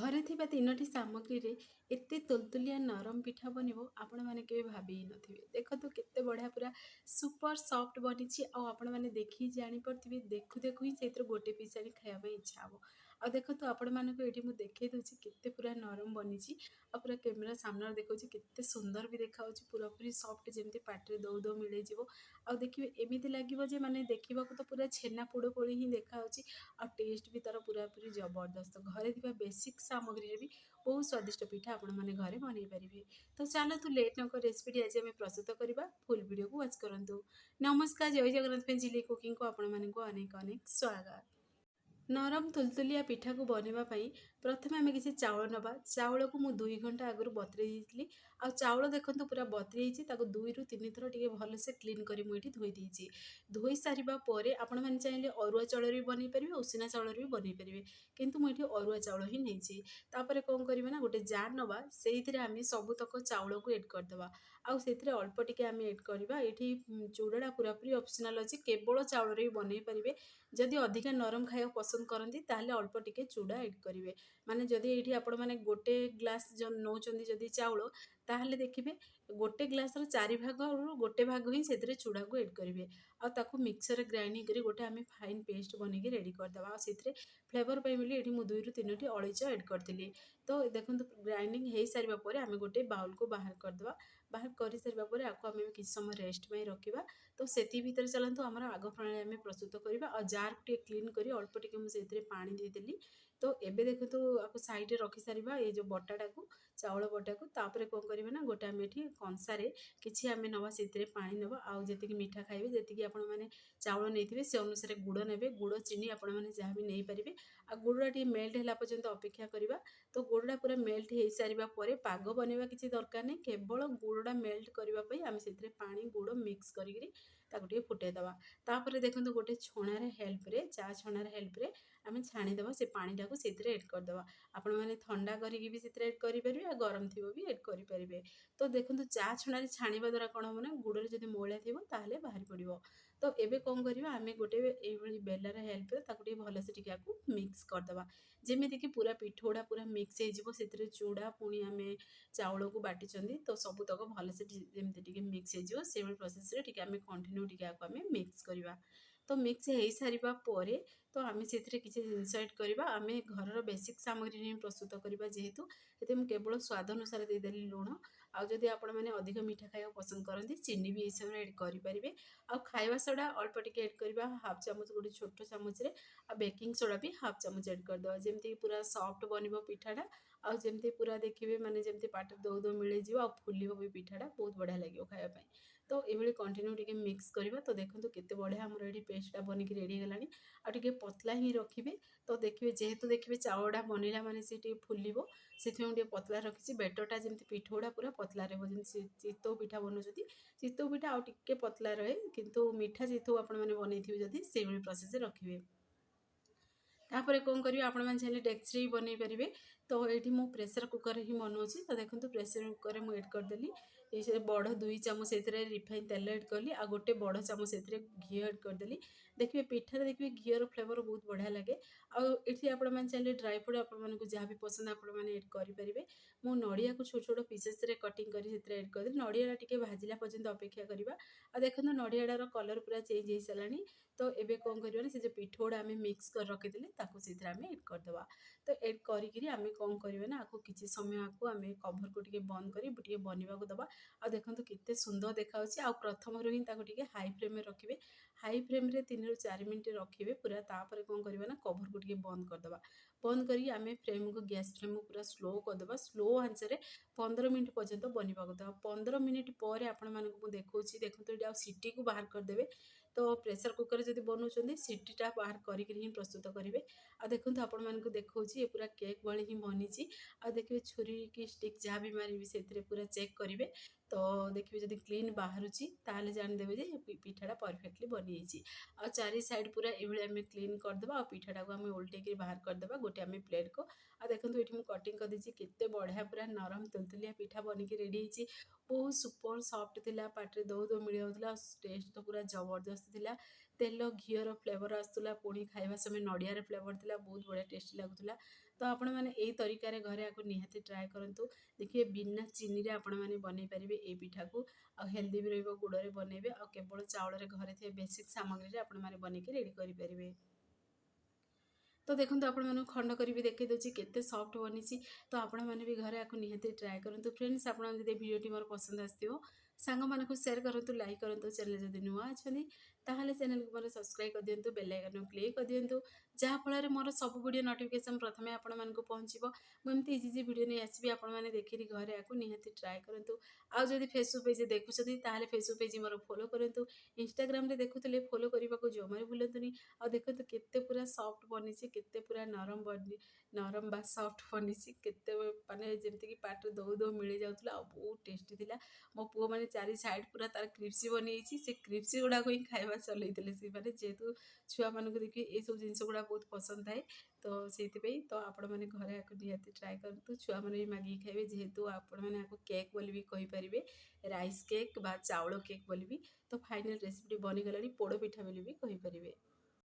ଘରେ ଥିବା 3ଟି ସାମଗ୍ରୀରେ ଏତେ ତୁଲତୁଲିଆ ନରମ ପିଠା ବନିବ ଆପଣମାନେ କେବେ ଭାବି ହିଁ ନଥିବେ। ଦେଖନ୍ତୁ କେତେ ବଢ଼ିଆ ପୁରା ସୁପର ସଫ୍ଟ ବନିଛି ଆଉ ଆପଣମାନେ ଦେଖିକି ଜାଣିପାରୁଥିବେ ଦେଖୁ ଦେଖୁ ହିଁ ସେଇଥିରୁ ଗୋଟେ ପିସ୍ ଆଣି ଖାଇବା ପାଇଁ ଇଚ୍ଛା ହେବ। ଆଉ ଦେଖନ୍ତୁ ଆପଣମାନଙ୍କୁ ଏଇଠି ମୁଁ ଦେଖେଇ ଦେଉଛି କେତେ ପୁରା ନରମ ବନିଛି ଆଉ ପୁରା କ୍ୟାମେରା ସାମ୍ନାରେ ଦେଖାଉଛି କେତେ ସୁନ୍ଦର ବି ଦେଖାଯାଉଛି ପୁରାପୁରି ସଫ୍ଟ ଯେମିତି ପାଟିରେ ଦଉ ଦଉ ମିଳେଇଯିବ। ଆଉ ଦେଖିବେ ଏମିତି ଲାଗିବ ଯେ ମାନେ ଦେଖିବାକୁ ତ ପୁରା ଛେନା ପୋଡ଼ ପୋଡ଼ି ହିଁ ଦେଖାଯାଉଛି ଆଉ ଟେଷ୍ଟ ବି ତାର ପୁରାପୁରି ଜବରଦସ୍ତ। ଘରେ ଥିବା ବେସିକ୍ ସାମଗ୍ରୀରେ ବି ବହୁତ ସ୍ୱାଦିଷ୍ଟ ପିଠା ଆପଣମାନେ ଘରେ ବନେଇ ପାରିବେ। ତ ଚାଲନ୍ତୁ ଲେଟ୍ ନ କରି ରେସିପିଟି ଆଜି ଆମେ ପ୍ରସ୍ତୁତ କରିବା। ଫୁଲ୍ ଭିଡ଼ିଓକୁ ୱାଚ୍ କରନ୍ତୁ। ନମସ୍କାର, ଜୟ ଜଗନ୍ନାଥ ଫ୍ୟାମିଲି କୁକିଂକୁ ଆପଣମାନଙ୍କୁ ଅନେକ ଅନେକ ସ୍ୱାଗତ। ନରମ ତୁଲତୁଲିଆ ପିଠାକୁ ବନେଇବା ପାଇଁ ପ୍ରଥମେ ଆମେ କିଛି ଚାଉଳ ନେବା। ଚାଉଳକୁ ମୁଁ 2 ଘଣ୍ଟା ଆଗରୁ ବତୁରେଇ ଦେଇଥିଲି ଆଉ ଚାଉଳ ଦେଖନ୍ତୁ ପୁରା ବତୁରେଇ ହେଇଛି, ତାକୁ 2ରୁ 3 ଥର ଟିକେ ଭଲସେ କ୍ଲିନ୍ କରି ମୁଁ ଏଠି ଧୋଇ ଦେଇଛି। ଧୋଇ ସାରିବା ପରେ ଆପଣମାନେ ଚାହିଁଲେ ଅରୁଆ ଚାଉଳରେ ବି ବନେଇ ପାରିବେ, ଉଷୁନା ଚାଉଳରେ ବି ବନେଇ ପାରିବେ, କିନ୍ତୁ ମୁଁ ଏଠି ଅରୁଆ ଚାଉଳ ହିଁ ନେଇଛି। ତାପରେ କ'ଣ କରିବେ ନା ଗୋଟେ ଜାର୍ ନେବା, ସେଇଥିରେ ଆମେ ସବୁତକ ଚାଉଳକୁ ଏଡ଼୍ କରିଦେବା ଆଉ ସେଥିରେ ଅଳ୍ପ ଟିକେ ଆମେ ଏଡ଼୍ କରିବା। ଏଠି ଚୁଡ଼ାଟା ପୁରାପୁରି ଅପସନାଲ୍ ଅଛି, କେବଳ ଚାଉଳରେ ବି ବନେଇ ପାରିବେ। ଯଦି ଅଧିକା ନରମ ଖାଇବାକୁ ପସନ୍ଦ କରନ୍ତି ତାହେଲେ ଅଳ୍ପ ଟିକେ ଚୁଡ଼ା ଏଡ଼୍ କରିବେ। ମାନେ ଯଦି ଏଇଠି ଆପଣମାନେ ଗୋଟେ ଗ୍ଲାସ୍ ନେଉଛନ୍ତି ଯଦି ଚାଉଳ, ତାହେଲେ ଦେଖିବେ ଗୋଟେ ଗ୍ଲାସ୍ର 4 ଭାଗରୁ ଗୋଟେ ଭାଗ ହିଁ ସେଥିରେ ଚୁଡ଼ାକୁ ଏଡ଼୍ କରିବେ ଆଉ ତାକୁ ମିକ୍ସରରେ ଗ୍ରାଇଣ୍ଡିଂ କରି ଗୋଟେ ଆମେ ଫାଇନ୍ ପେଷ୍ଟ ବନେଇକି ରେଡ଼ି କରିଦେବା। ଆଉ ସେଥିରେ ଫ୍ଲେଭର୍ ପାଇଁ ବୋଲି ଏଠି ମୁଁ 2ରୁ 3ଟି ଅଳେଇଚ ଏଡ଼୍ କରିଥିଲି। ତ ଦେଖନ୍ତୁ ଗ୍ରାଇଣ୍ଡିଂ ହେଇସାରିବା ପରେ ଆମେ ଗୋଟେ ବାଉଲକୁ ବାହାର କରିଦେବା। ବାହାର କରିସାରିବା ପରେ ଆକୁ ଆମେ କିଛି ସମୟ ରେଷ୍ଟ ପାଇଁ ରଖିବା। ତ ସେଥି ଭିତରେ ଚାଲନ୍ତୁ ଆମର ଆଗ ପ୍ରଣାଳୀ ଆମେ ପ୍ରସ୍ତୁତ କରିବା। ଆଉ ଜାର୍କୁ ଟିକେ କ୍ଲିନ୍ କରି ଅଳ୍ପ ଟିକେ ମୁଁ ସେଥିରେ ପାଣି ଦେଇଦେଲି। ତ ଏବେ ଦେଖନ୍ତୁ ଆକୁ ସାଇଡ଼ରେ ରଖିସାରିବା ଏଇ ଯେଉଁ ବଟାଟାକୁ, ଚାଉଳ ବଟାକୁ। ତାପରେ କ'ଣ କରିବେ ନା ଗୋଟେ ଆମେ ଏଠି କଂସାରେ କିଛି ଆମେ ନେବା, ସେଥିରେ ପାଣି ନେବା ଆଉ ଯେତିକି ମିଠା ଖାଇବେ, ଯେତିକି ଆପଣମାନେ ଚାଉଳ ନେଇଥିବେ ସେ ଅନୁସାରେ ଗୁଡ଼ ନେବେ। ଗୁଡ଼ ଚିନି ଆପଣମାନେ ଯାହା ବି ନେଇପାରିବେ। ଆଉ ଗୁଡ଼ଟା ଟିକେ ମେଲ୍ଟ ହେଲା ପର୍ଯ୍ୟନ୍ତ ଅପେକ୍ଷା କରିବା। ତ ଗୁଡ଼ଟା ପୁରା ମେଲ୍ଟ ହେଇସାରିବା ପରେ ପାଗ ବନେଇବା କିଛି ଦରକାର ନାହିଁ, କେବଳ ଗୁଡ଼ଟା ମେଲ୍ଟ କରିବା ପାଇଁ ଆମେ ସେଥିରେ ପାଣି ଗୁଡ଼ ମିକ୍ସ କରିକିରି ତାକୁ ଟିକେ ଫୁଟାଇ ଦେବା। ତାପରେ ଦେଖନ୍ତୁ ଗୋଟେ ଛଣାର ହେଲ୍ପରେ, ଚା ଛଣାର ହେଲ୍ପରେ ଆମେ ଛାଣିଦେବା ସେ ପାଣିଟାକୁ ସେଥିରେ ଏଡ଼୍ କରିଦେବା। ଆପଣମାନେ ଥଣ୍ଡା କରିକି ବି ସେଥିରେ ଏଡ଼୍ କରିପାରିବେ ଆଉ ଗରମ ଥିବ ବି ଏଡ଼୍ କରିପାରିବେ। ତ ଦେଖନ୍ତୁ ଚା ଛଣାରେ ଛାଣିବା ଦ୍ୱାରା କ'ଣ ହେବ ନା ଗୁଡ଼ରେ ଯଦି ମଇଳା ଥିବ ତାହେଲେ ବାହାରି ପଡ଼ିବ। ତ ଏବେ କ'ଣ କରିବା, ଆମେ ଗୋଟେ ଏଇଭଳି ବେଲାର ହେଲ୍ପରେ ତାକୁ ଟିକେ ଭଲସେ ଟିକେ ଆକୁ ମିକ୍ସ କରିଦେବା, ଯେମିତିକି ପୁରା ପିଠଉଟା ପୁରା ମିକ୍ସ ହେଇଯିବ। ସେଥିରେ ଚୁଡ଼ା ପୁଣି ଆମେ ଚାଉଳକୁ ବାଟିଛନ୍ତି ତ ସବୁତକ ଭଲସେ ଯେମିତି ଟିକେ ମିକ୍ସ ହେଇଯିବ, ସେଇଭଳି ପ୍ରୋସେସ୍ରେ ଟିକେ ଆମେ କଣ୍ଟିନ୍ୟୁ ଟିକେ ଆକୁ ଆମେ ମିକ୍ସ କରିବା। ତ ମିକ୍ସ ହେଇସାରିବା ପରେ ତ ଆମେ ସେଥିରେ କିଛି ଜିନିଷ ଏଡ଼୍ କରିବା। ଆମେ ଘରର ବେସିକ୍ ସାମଗ୍ରୀ ହିଁ ପ୍ରସ୍ତୁତ କରିବା, ଯେହେତୁ ସେଥିରେ ମୁଁ କେବଳ ସ୍ୱାଦ ଅନୁସାରେ ଦେଇଦେଲି ଲୁଣ। ଆଉ ଯଦି ଆପଣମାନେ ଅଧିକ ମିଠା ଖାଇବାକୁ ପସନ୍ଦ କରନ୍ତି ଚିନି ବି ଏହି ସମୟରେ ଏଡ଼୍ କରିପାରିବେ। ଆଉ ଖାଇବା ସୋଡ଼ା ଅଳ୍ପ ଟିକେ ଏଡ଼୍ କରିବା, ହାଫ୍ ଚାମଚ ଗୋଟେ ଛୋଟ ଚାମଚରେ। ଆଉ ବେକିଂ ସୋଡ଼ା ବି ହାଫ୍ ଚାମଚ ଏଡ଼୍ କରିଦେବା, ଯେମିତି ପୁରା ସଫ୍ଟ ବନିବ ପିଠାଟା। ଆଉ ଯେମିତି ପୁରା ଦେଖିବେ ମାନେ ଯେମିତି ପାଟିରେ ଦଉ ଦଉ ମିଳେଇଯିବ ଆଉ ଫୁଲିବ ବି ପିଠାଟା, ବହୁତ ବଢ଼ିଆ ଲାଗିବ ଖାଇବା ପାଇଁ। ତ ଏଇଭଳି କଣ୍ଟିନ୍ୟୁ ଟିକେ ମିକ୍ସ କରିବା। ତ ଦେଖନ୍ତୁ କେତେ ବଢ଼ିଆ ଆମର ଏଠି ପେଷ୍ଟଟା ବନିକି ରେଡ଼ି ହେଇଗଲାଣି। ଆଉ ଟିକେ ପତଲା ହିଁ ରଖିବେ। ତ ଦେଖିବେ ଯେହେତୁ ଦେଖିବେ ଚାଉଳଟା ବନିଲା ମାନେ ସେ ଟିକେ ଫୁଲିବ, ସେଥିପାଇଁ ମୁଁ ଟିକେ ପତଲା ରଖିଛି। ବେଟରଟା ଯେମିତି ପିଠଉଟା ପୁରା ପତଲା ରହିବ, ଯେମିତି ଚିତଉ ପିଠା ବନାଉଛନ୍ତି ଚିତଉ ପିଠା ଆଉ ଟିକେ ପତଲା ରହେ, କିନ୍ତୁ ମିଠା ଚିତଉ ଆପଣମାନେ ବନେଇଥିବେ ଯଦି ସେଇଭଳି ପ୍ରୋସେସ୍ରେ ରଖିବେ। ତାପରେ କ'ଣ କରିବେ, ଆପଣମାନେ ଚାହିଁଲେ ଡେକ୍ଚିରେ ବି ବନେଇ ପାରିବେ। ତ ଏଇଠି ମୁଁ ପ୍ରେସର କୁକରରେ ହିଁ ବନାଉଛି। ତ ଦେଖନ୍ତୁ ପ୍ରେସର କୁକରରେ ମୁଁ ଏଡ଼୍ କରିଦେଲି ଏ ବଡ଼ 2 ଚାମଚ ସେଥିରେ ରିଫାଇନ୍ ତେଲ ଏଡ଼୍ କଲି ଆଉ ଗୋଟେ ବଡ଼ ଚାମଚ ସେଥିରେ ଘିଅ ଏଡ଼୍ କରିଦେଲି। ଦେଖିବେ ପିଠାରେ ଦେଖିବେ ଘିଅର ଫ୍ଲେଭର ବହୁତ ବଢ଼ିଆ ଲାଗେ। ଆଉ ଏଠି ଆପଣମାନେ ଚାହିଁଲେ ଡ୍ରାଇ ଫ୍ରୁଟ୍ ଆପଣମାନଙ୍କୁ ଯାହା ବି ପସନ୍ଦ ଆପଣମାନେ ଏଡ଼୍ କରିପାରିବେ। ମୁଁ ନଡ଼ିଆକୁ ଛୋଟ ଛୋଟ ପିସେସ୍ରେ କଟିଂ କରି ସେଥିରେ ଏଡ଼୍ କରିଦେଲି। ନଡ଼ିଆଟା ଟିକେ ଭାଜିଲା ପର୍ଯ୍ୟନ୍ତ ଅପେକ୍ଷା କରିବା। ଆଉ ଦେଖନ୍ତୁ ନଡ଼ିଆଟାର କଲର୍ ପୁରା ଚେଞ୍ଜ ହେଇସାରିଲାଣି। ତ ଏବେ କ'ଣ କରିବା ନା ସେ ଯେଉଁ ପିଠଉଟା ଆମେ ମିକ୍ସ କରି ରଖିଥିଲେ ତାକୁ ସେଥିରେ ଆମେ ଏଡ଼୍ କରିଦେବା। ତ ଏଡ଼୍ କରିକିରି ଆମେ କ'ଣ କରିବା ନା ଆକୁ କିଛି ସମୟ ଆକୁ ଆମେ କଭର୍କୁ ଟିକେ ବନ୍ଦ କରି ଟିକେ ବନିବାକୁ ଦେବା। ଆଉ ଦେଖନ୍ତୁ କେତେ ସୁନ୍ଦର ଦେଖାଯାଉଛି। ଆଉ ପ୍ରଥମରୁ ହିଁ ତାକୁ ଟିକେ ହାଇ ଫ୍ଲେମ୍ରେ ରଖିବେ। ହାଇ ଫ୍ଲେମ୍ରେ 3ରୁ 4 ମିନିଟ୍ ରଖିବେ ପୁରା। ତାପରେ କ'ଣ କରିବା ନା କଭର୍କୁ ଟିକେ ବନ୍ଦ କରିଦେବା। ବନ୍ଦ କରିକି ଆମେ ଫ୍ଲେମ୍କୁ ଗ୍ୟାସ୍ ଫ୍ଲେମ୍କୁ ପୁରା ସ୍ଲୋ କରିଦେବା। ସ୍ଲୋ ଆଞ୍ଚରେ 15 ମିନିଟ୍ ପର୍ଯ୍ୟନ୍ତ ବନିବାକୁ ଦେବା। 15 ମିନିଟ୍ ପରେ ଆପଣମାନଙ୍କୁ ମୁଁ ଦେଖାଉଛି, ଦେଖନ୍ତୁ ଏଠି ଆଉ ସିଟିକୁ ବାହାର କରିଦେବେ। ତ ପ୍ରେସର କୁକରରେ ଯଦି ବନାଉଛନ୍ତି ସିଟିଟା ବାହାର କରିକିରି ହିଁ ପ୍ରସ୍ତୁତ କରିବେ। ଆଉ ଦେଖନ୍ତୁ ଆପଣମାନଙ୍କୁ ଦେଖାଉଛି ଏ ପୁରା କେକ୍ ଭଳି ହିଁ ବନିଛି। ଆଉ ଦେଖିବେ ଛୁରୀ କି ଷ୍ଟିକ୍ ଯାହା ବି ମାରିବି ସେଥିରେ ପୁରା ଚେକ୍ କରିବେ। ତ ଦେଖିବେ ଯଦି କ୍ଲିନ୍ ବାହାରୁଛି ତାହେଲେ ଜାଣିଦେବେ ଯେ ପିଠାଟା ପରଫେକ୍ଟଲି ବନିଯାଇଛି। ଆଉ ଚାରି ସାଇଡ଼୍ ପୁରା ଏଇଭଳି ଆମେ କ୍ଲିନ୍ କରିଦେବା। ଆଉ ପିଠାଟାକୁ ଆମେ ଓଲଟେଇକି ବାହାର କରିଦେବା ଗୋଟେ ଆମେ ପ୍ଲେଟ୍କୁ। ଆଉ ଦେଖନ୍ତୁ ଏଠି ମୁଁ କଟିଂ କରିଦେଇଛି, କେତେ ବଢ଼ିଆ ପୁରା ନରମ ତୁଲତୁଲିଆ ପିଠା ବନିକି ରେଡ଼ି ହେଇଛି। ବହୁତ ସୁପର ସଫ୍ଟ ଥିଲା, ପାଟିରେ ଦଉ ଦଉ ମିଳିଯାଉଥିଲା। ଟେଷ୍ଟ ତ ପୁରା ଜବରଦସ୍ତ ଥିଲା। ତେଲ ଘିଅର ଫ୍ଲେଭର ଆସୁଥିଲା, ପୁଣି ଖାଇବା ସମୟ ନଡ଼ିଆର ଫ୍ଲେଭର ଥିଲା, ବହୁତ ବଢ଼ିଆ ଟେଷ୍ଟି ଲାଗୁଥିଲା। तो आपण मैंने यही तरीके घरे आपको निहाती ट्राए करूँ। देखिए बिना चीनी रे आपण मैंने बनई पारे ये पिठा को आ हेल्दी भी रहिबो गुड़े बनइबे आ केवल चाउल घरे थे बेसिक सामग्री आपण मैंने बनईकी रेडी करेंगे। तो देखो आपण मानू खंड करी भी देखई दउची केते सॉफ्ट बनिची। तो आपण माने भी घरे आको निहाती ट्राए करंतु फ्रेंड्स। आपण जदि वीडियोटी मोर पसंद आस्तियो सांग मानकु शेयर करंतु लाइक करंतु चैनल जदि नुआ अछनी ताहले चैनल को मोर सब्सक्राइब कर दियंतु बेल आइकन क्लिक कर दियंतु जहा फल मोर सब वीडियो नोटिफिकेशन प्रथमे आपण मानकु पहुंचीबो। मु एमती इजी इजी वीडियो नै आसीबी आपण माने देखिरि घरे आको निहाती ट्राए करंतु। आ जदि फेसबुक पेज देखुछथि ताहले फेसबुक पेज मोर फॉलो करंतु। इंस्टाग्राम रे देखुतले फॉलो करबा को जोमारे भूलंतुनी। आ देखंतु केते पूरा सॉफ्ट बनिची केते पूरा नरम बनी नरम बा सॉफ्ट बनिची केते माने जेमति कि पाट दौ दौ मिले जाउतला आ बहुत टेस्टी थिला। मो पुओ माने चारि साइड पूरा तार क्रिप्सी बनिची से क्रिप्सी गुडा को ही खाइबा चलैतले से माने जेतु छुआ मानकु देखि ए सब जिंस गुडा बहुत पसंद थाए। तो सेति पई तो आपण माने घरे आको निहाती ट्राए करंतु छुआ माने भी मागी खाइबे जेहेतु आपण माने आको केक बोली भी कहि परिबे राइस केक बा चावल केक बोली भी। तो फाइनल रेसिपी बनी गलानी पोड़ो पिठा बोली भी कहि परिबे।